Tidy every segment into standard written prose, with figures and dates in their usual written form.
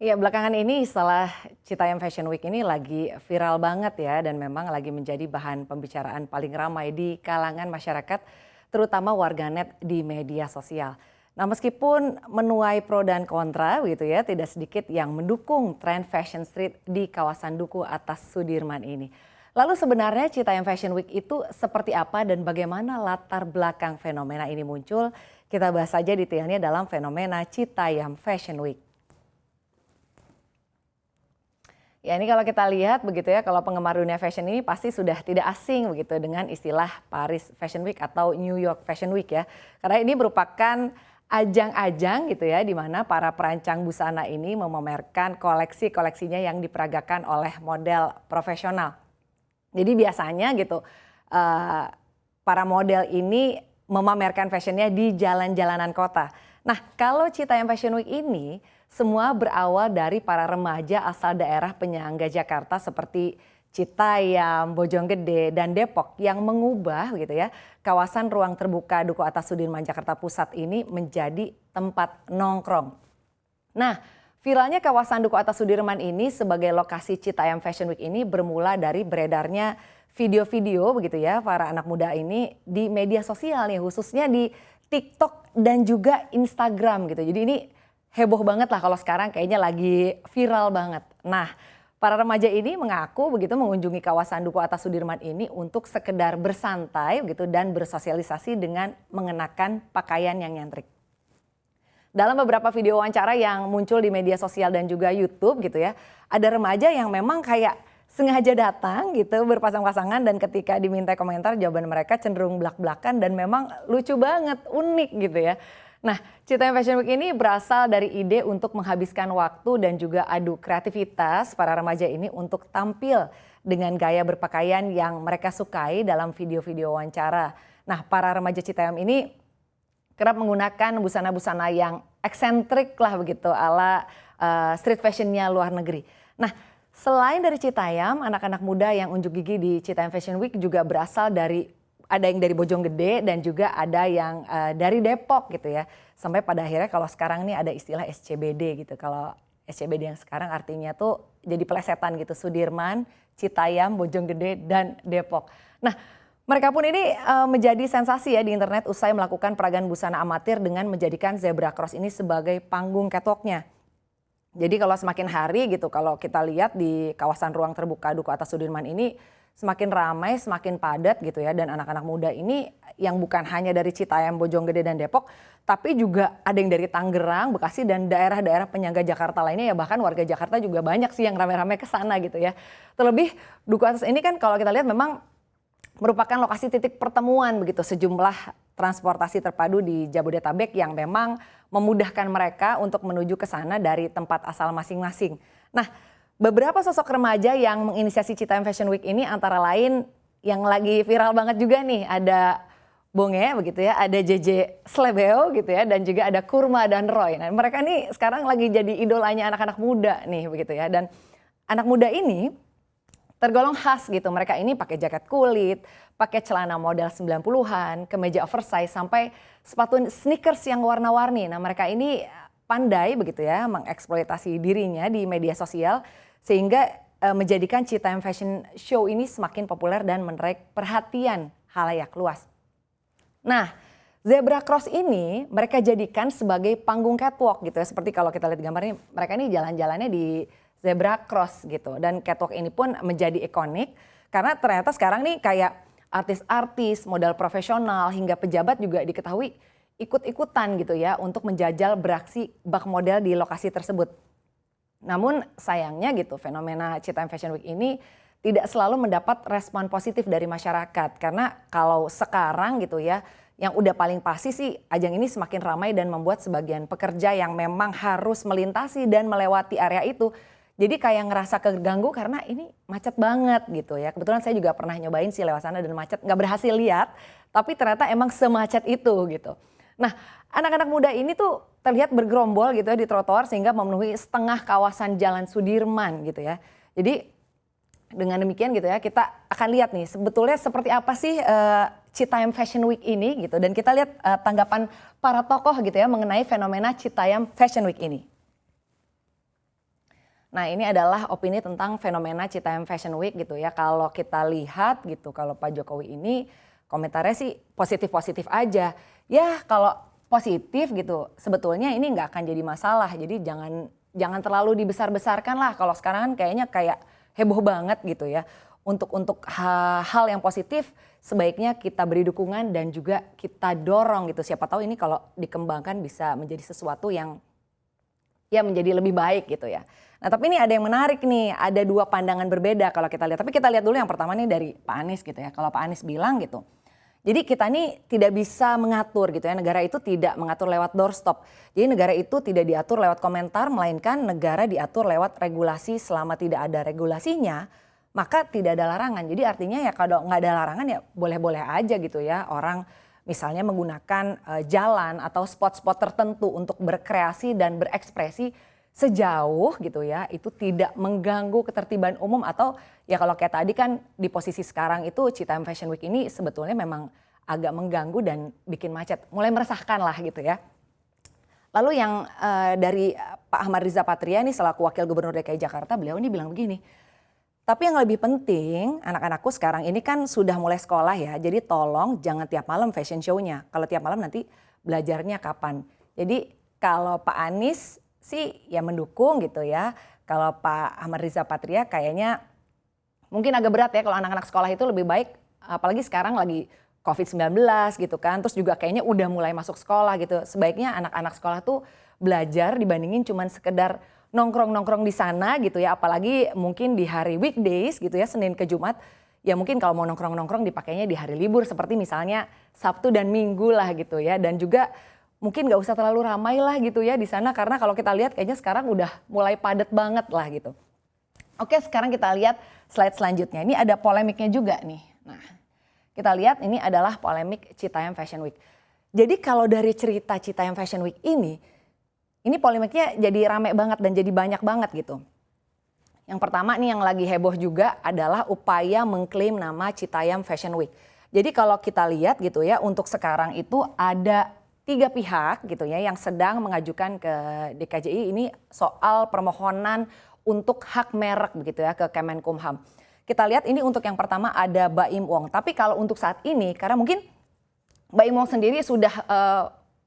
Iya, belakangan ini setelah Citayam Fashion Week ini lagi viral banget ya dan memang lagi menjadi bahan pembicaraan paling ramai di kalangan masyarakat, terutama warganet di media sosial. Nah, meskipun menuai pro dan kontra gitu ya, tidak sedikit yang mendukung tren fashion street di kawasan Duku Atas Sudirman ini. Lalu sebenarnya Citayam Fashion Week itu seperti apa dan bagaimana latar belakang fenomena ini muncul? Kita bahas saja detailnya dalam fenomena Citayam Fashion Week. Ya, ini kalau kita lihat begitu ya, kalau penggemar dunia fashion ini pasti sudah tidak asing begitu dengan istilah Paris Fashion Week atau New York Fashion Week ya. Karena ini merupakan ajang-ajang gitu ya, di mana para perancang busana ini memamerkan koleksi-koleksinya yang diperagakan oleh model profesional. Jadi biasanya gitu, para model ini memamerkan fashionnya di jalan-jalanan kota. Nah, kalau Citayam Fashion Week ini semua berawal dari para remaja asal daerah penyangga Jakarta seperti Citayam, Bojonggede, dan Depok yang mengubah gitu ya kawasan ruang terbuka Duku Atas Sudirman Jakarta Pusat ini menjadi tempat nongkrong. Nah, viralnya kawasan Duku Atas Sudirman ini sebagai lokasi Citayam Fashion Week ini bermula dari beredarnya video-video begitu ya para anak muda ini di media sosial nih, khususnya di TikTok dan juga Instagram gitu. Jadi ini heboh banget lah kalau sekarang kayaknya lagi viral banget. Nah, para remaja ini mengaku begitu mengunjungi kawasan Duku Atas Sudirman ini untuk sekedar bersantai gitu dan bersosialisasi dengan mengenakan pakaian yang nyentrik. Dalam beberapa video wawancara yang muncul di media sosial dan juga YouTube gitu ya, ada remaja yang memang kayak sengaja datang gitu berpasang-pasangan dan ketika diminta komentar jawaban mereka cenderung belak-belakan dan memang lucu banget, unik gitu ya. Nah, Citayam Fashion Week ini berasal dari ide untuk menghabiskan waktu dan juga adu kreativitas para remaja ini untuk tampil dengan gaya berpakaian yang mereka sukai dalam video-video wawancara. Nah, para remaja Citayam ini kerap menggunakan busana-busana yang eksentrik lah begitu ala street fashionnya luar negeri. Nah, selain dari Citayam, anak-anak muda yang unjuk gigi di Citayam Fashion Week juga berasal dari ada yang dari Bojonggede dan juga ada yang dari Depok gitu ya. Sampai pada akhirnya kalau sekarang nih ada istilah SCBD gitu. Kalau SCBD yang sekarang artinya tuh jadi pelesetan gitu. Sudirman, Citayam, Bojonggede, dan Depok. Nah, mereka pun ini menjadi sensasi ya di internet usai melakukan peragaan busana amatir dengan menjadikan zebra cross ini sebagai panggung catwalknya. Jadi kalau semakin hari gitu, kalau kita lihat di kawasan ruang terbuka Duku Atas Sudirman ini semakin ramai, semakin padat gitu ya. Dan anak-anak muda ini yang bukan hanya dari Citayam, Bojonggede, dan Depok, tapi juga ada yang dari Tangerang, Bekasi, dan daerah-daerah penyangga Jakarta lainnya ya. Bahkan warga Jakarta juga banyak sih yang rame-rame ke sana gitu ya. Terlebih Duku Atas ini kan kalau kita lihat memang merupakan lokasi titik pertemuan begitu sejumlah transportasi terpadu di Jabodetabek yang memang memudahkan mereka untuk menuju ke sana dari tempat asal masing-masing. Nah, beberapa sosok remaja yang menginisiasi Citayam Fashion Week ini antara lain yang lagi viral banget juga nih, ada Bonge begitu ya, ada JJ Slebeo gitu ya, dan juga ada Kurma dan Roy. Nah, mereka nih sekarang lagi jadi idolanya anak-anak muda nih begitu ya, dan anak muda ini tergolong khas gitu. Mereka ini pakai jaket kulit, pakai celana model 90-an, kemeja oversize sampai sepatu sneakers yang warna-warni. Nah, mereka ini pandai begitu ya mengeksploitasi dirinya di media sosial sehingga menjadikan Citayam Fashion Show ini semakin populer dan menarik perhatian khalayak luas. Nah, zebra cross ini mereka jadikan sebagai panggung catwalk gitu ya. Seperti kalau kita lihat gambarnya, mereka ini jalan-jalannya di zebra cross gitu. Dan catwalk ini pun menjadi ikonik karena ternyata sekarang nih kayak artis-artis, model profesional hingga pejabat juga diketahui ikut-ikutan gitu ya untuk menjajal beraksi bak model di lokasi tersebut. Namun sayangnya gitu fenomena Citayam Fashion Week ini tidak selalu mendapat respon positif dari masyarakat. Karena kalau sekarang gitu ya yang udah paling pasti sih ajang ini semakin ramai dan membuat sebagian pekerja yang memang harus melintasi dan melewati area itu jadi kayak ngerasa keganggu karena ini macet banget gitu ya. Kebetulan saya juga pernah nyobain sih lewat sana dan macet, nggak berhasil lihat. Tapi ternyata emang semacet itu gitu. Nah, anak-anak muda ini tuh terlihat bergerombol gitu ya di trotoar sehingga memenuhi setengah kawasan Jalan Sudirman gitu ya. Jadi dengan demikian gitu ya kita akan lihat nih sebetulnya seperti apa sih Citayam Fashion Week ini gitu. Dan kita lihat tanggapan para tokoh gitu ya mengenai fenomena Citayam Fashion Week ini. Nah ini adalah opini tentang fenomena Citayam Fashion Week gitu ya. Kalau kita lihat gitu, kalau Pak Jokowi ini komentarnya sih positif-positif aja. Ya kalau positif gitu, sebetulnya ini nggak akan jadi masalah. Jadi jangan terlalu dibesar-besarkan lah. Kalau sekarang kan kayaknya kayak heboh banget gitu ya. Untuk hal yang positif sebaiknya kita beri dukungan dan juga kita dorong gitu. Siapa tahu ini kalau dikembangkan bisa menjadi sesuatu yang ya menjadi lebih baik gitu ya. Nah tapi ini ada yang menarik nih, ada dua pandangan berbeda kalau kita lihat. Tapi kita lihat dulu yang pertama nih dari Pak Anies gitu ya. Kalau Pak Anies bilang gitu, jadi kita nih tidak bisa mengatur gitu ya, negara itu tidak mengatur lewat doorstop. Jadi negara itu tidak diatur lewat komentar, melainkan negara diatur lewat regulasi. Selama tidak ada regulasinya, maka tidak ada larangan. Jadi artinya ya kalau nggak ada larangan ya boleh-boleh aja gitu ya orang misalnya menggunakan jalan atau spot-spot tertentu untuk berkreasi dan berekspresi sejauh gitu ya itu tidak mengganggu ketertiban umum atau ya kalau kayak tadi kan di posisi sekarang itu Citayam Fashion Week ini sebetulnya memang agak mengganggu dan bikin macet, mulai meresahkan lah gitu ya. Lalu yang dari Pak Ahmad Riza Patria nih selaku Wakil Gubernur DKI Jakarta, beliau ini bilang begini, tapi yang lebih penting anak-anakku sekarang ini kan sudah mulai sekolah ya, jadi tolong jangan tiap malam fashion show-nya. Kalau tiap malam nanti belajarnya kapan. Jadi kalau Pak Anies sih ya mendukung gitu ya. Kalau Pak Ahmad Riza Patria kayaknya mungkin agak berat ya kalau anak-anak sekolah itu lebih baik. Apalagi sekarang lagi COVID-19 gitu kan. Terus juga kayaknya udah mulai masuk sekolah gitu. Sebaiknya anak-anak sekolah tuh belajar dibandingin cuman sekedar nongkrong-nongkrong di sana gitu ya. Apalagi mungkin di hari weekdays gitu ya, Senin ke Jumat. Ya mungkin kalau mau nongkrong-nongkrong dipakainya di hari libur seperti misalnya Sabtu dan Minggu lah gitu ya. Dan juga mungkin gak usah terlalu ramai lah gitu ya di sana. Karena kalau kita lihat kayaknya sekarang udah mulai padat banget lah gitu. Oke, sekarang kita lihat slide selanjutnya. Ini ada polemiknya juga nih. Nah, kita lihat ini adalah polemik Citayam Fashion Week. Jadi kalau dari cerita Citayam Fashion Week ini polemiknya jadi rame banget dan jadi banyak banget gitu. Yang pertama nih yang lagi heboh juga adalah upaya mengklaim nama Citayam Fashion Week. Jadi kalau kita lihat gitu ya, untuk sekarang itu ada 3 pihak gitu ya yang sedang mengajukan ke DKJI ini soal permohonan untuk hak merek begitu ya ke Kemenkumham. Kita lihat ini untuk yang pertama ada Baim Wong. Tapi kalau untuk saat ini karena mungkin Baim Wong sendiri sudah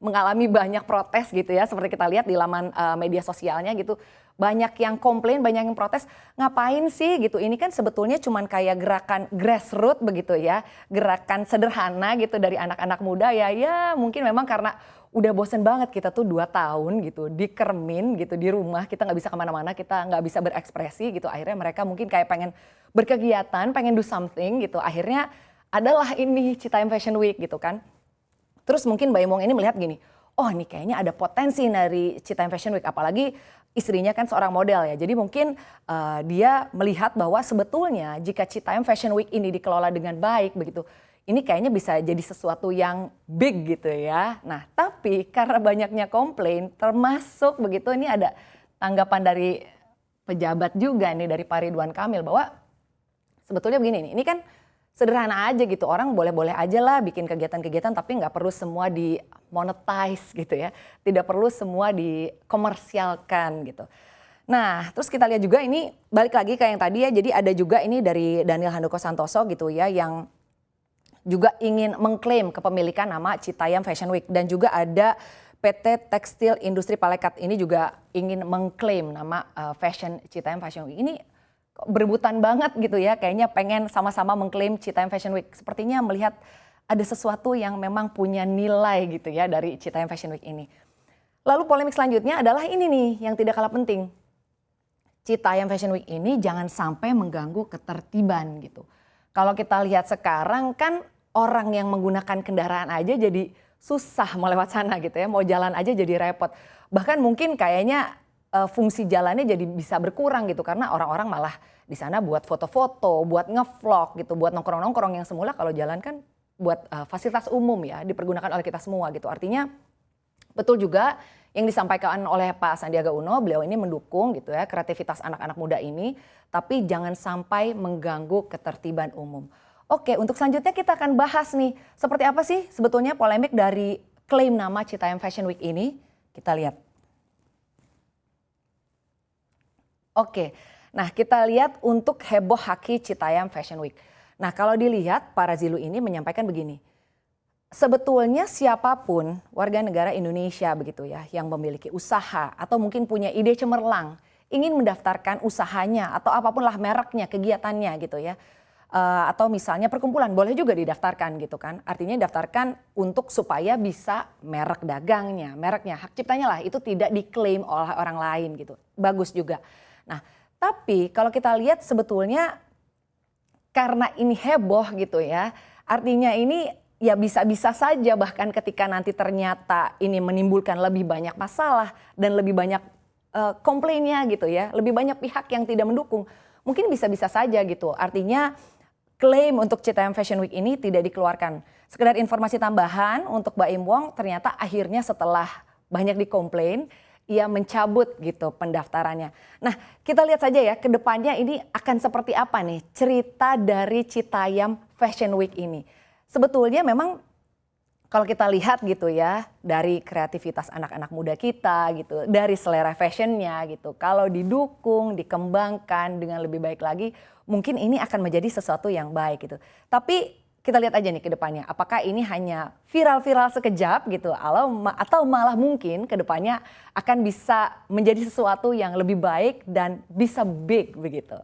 mengalami banyak protes gitu ya, seperti kita lihat di laman media sosialnya gitu. Banyak yang komplain, banyak yang protes, ngapain sih gitu, ini kan sebetulnya cuman kayak gerakan grassroots begitu ya, gerakan sederhana gitu dari anak-anak muda ya mungkin memang karena udah bosen banget kita tuh 2 tahun gitu dikermin gitu di rumah, kita nggak bisa kemana-mana, kita nggak bisa berekspresi gitu, akhirnya mereka mungkin kayak pengen berkegiatan, pengen do something gitu, akhirnya adalah ini Citayam Fashion Week gitu kan. Terus mungkin Baim Wong ini melihat gini, oh ini kayaknya ada potensi dari Citayam Fashion Week, apalagi istrinya kan seorang model ya. Jadi mungkin dia melihat bahwa sebetulnya jika Citayam Fashion Week ini dikelola dengan baik begitu, ini kayaknya bisa jadi sesuatu yang big gitu ya. Nah tapi karena banyaknya komplain termasuk begitu, ini ada tanggapan dari pejabat juga nih dari Pak Ridwan Kamil bahwa sebetulnya begini nih, ini kan sederhana aja gitu, orang boleh-boleh aja lah bikin kegiatan-kegiatan tapi nggak perlu semua di monetize gitu ya, tidak perlu semua dikomersialkan gitu. Nah terus kita lihat juga ini balik lagi ke yang tadi ya, jadi ada juga ini dari Daniel Handoko Santoso gitu ya yang juga ingin mengklaim kepemilikan nama Citayam Fashion Week, dan juga ada PT Tekstil Industri Palekat ini juga ingin mengklaim nama Fashion Citayam Fashion Week. Ini berebutan banget gitu ya, kayaknya pengen sama-sama mengklaim Citayam Fashion Week. Sepertinya melihat ada sesuatu yang memang punya nilai gitu ya dari Citayam Fashion Week ini. Lalu polemik selanjutnya adalah ini nih yang tidak kalah penting. Citayam Fashion Week ini jangan sampai mengganggu ketertiban gitu. Kalau kita lihat sekarang kan orang yang menggunakan kendaraan aja jadi susah mau lewat sana gitu ya, mau jalan aja jadi repot. Bahkan mungkin kayaknya fungsi jalannya jadi bisa berkurang gitu karena orang-orang malah di sana buat foto-foto, buat ngevlog gitu, buat nongkrong-nongkrong yang semula kalau jalan kan buat fasilitas umum ya, dipergunakan oleh kita semua gitu. Artinya betul juga yang disampaikan oleh Pak Sandiaga Uno, beliau ini mendukung gitu ya kreativitas anak-anak muda ini, tapi jangan sampai mengganggu ketertiban umum. Oke, untuk selanjutnya kita akan bahas nih, seperti apa sih sebetulnya polemik dari klaim nama Citayam Fashion Week ini? Kita lihat. Oke, nah kita lihat untuk heboh Haki Citayam Fashion Week. Nah kalau dilihat para Zilu ini menyampaikan begini, sebetulnya siapapun warga negara Indonesia begitu ya yang memiliki usaha atau mungkin punya ide cemerlang ingin mendaftarkan usahanya atau apapun lah mereknya, kegiatannya gitu ya. Atau misalnya perkumpulan boleh juga didaftarkan gitu kan. Artinya daftarkan untuk supaya bisa merek dagangnya, mereknya, hak ciptanya lah itu tidak diklaim oleh orang lain gitu. Bagus juga. Nah, tapi kalau kita lihat sebetulnya karena ini heboh gitu ya, artinya ini ya bisa-bisa saja bahkan ketika nanti ternyata ini menimbulkan lebih banyak masalah dan lebih banyak komplainnya gitu ya, lebih banyak pihak yang tidak mendukung. Mungkin bisa-bisa saja gitu, artinya klaim untuk Citayam Fashion Week ini tidak dikeluarkan. Sekedar informasi tambahan untuk Baim Wong, ternyata akhirnya setelah banyak dikomplain, ia mencabut gitu pendaftarannya. Nah kita lihat saja ya ke depannya ini akan seperti apa nih cerita dari Citayam Fashion Week ini. Sebetulnya memang kalau kita lihat gitu ya dari kreativitas anak-anak muda kita gitu, dari selera fashionnya gitu. Kalau didukung, dikembangkan dengan lebih baik lagi, mungkin ini akan menjadi sesuatu yang baik gitu. Tapi kita lihat aja nih ke depannya, apakah ini hanya viral-viral sekejap gitu, atau malah mungkin ke depannya akan bisa menjadi sesuatu yang lebih baik dan bisa big begitu.